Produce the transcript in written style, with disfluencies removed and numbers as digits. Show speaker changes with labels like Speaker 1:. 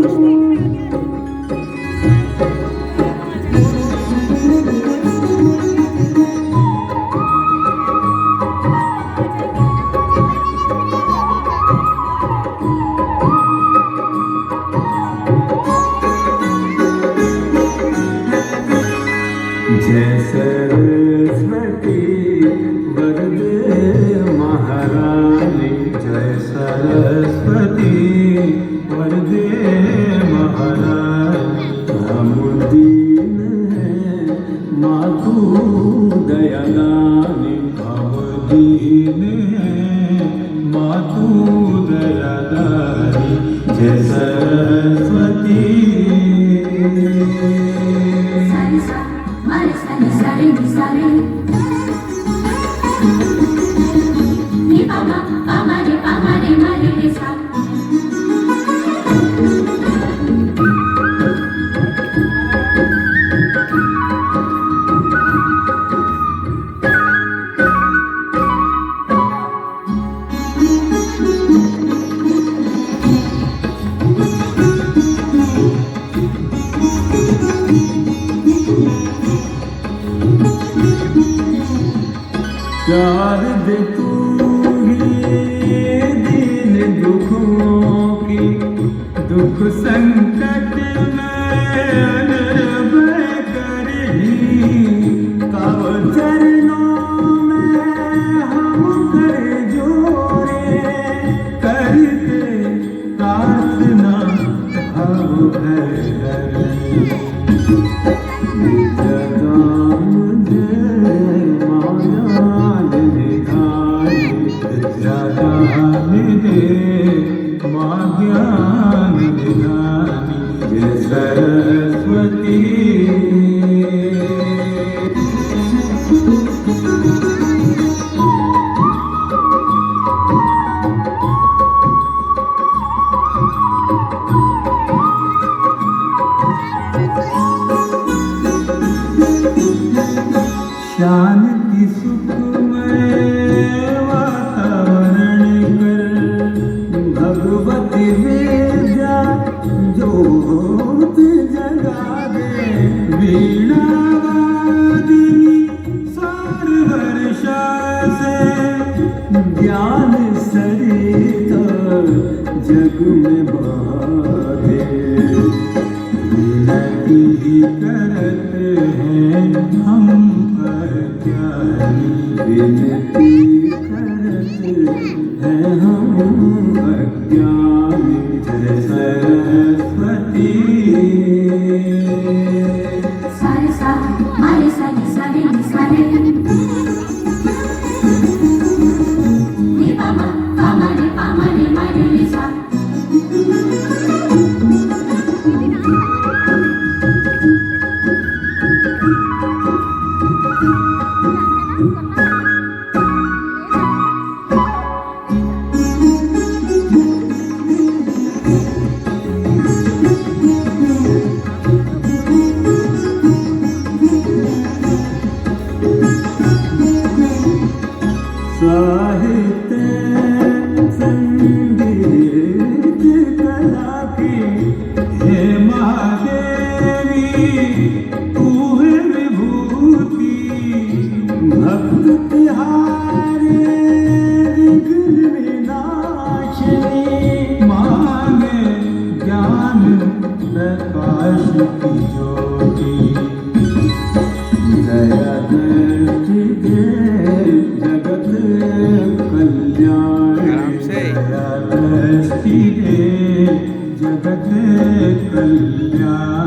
Speaker 1: जय सरस्वती वरदे महारानी, जय सरस्वती वरदे महारानी। हम दीन हैं मातु दयादानी, हम दीन हैं मातु दयादानी। जय सरस्वती। प्यार दे तू ही दीन दुखों की, दुख संकट में भय करही। कब चरणों में हम कर जोड़े, करते प्रार्थना भव भय। ज्ञान निधानी, जय सरस्वती। शांति सुखमय वातावरण कर, भगवती विद्या ज्योत जगा दे। वीणा वादिनी सौर वर्षा से, ज्ञान सरिता जग में बहा दे। विनती करते हैं हम अज्ञानी, विनती करते हैं हम अज्ञानी। जय सरस्वती।
Speaker 2: सारे सा मारे सारे सारे सारे नी पामा पामा रे मारे रे सा।
Speaker 1: साहित्य संगीत कला की हे महादेवी, तू है विभूति। भक्त तिहारे विघ्न विनाशिनी, मांगे ज्ञान प्रकाश की ज्योति। दया दृष्टि दे जगत कल्याण, दया दृष्टि दे जगत कल्याण।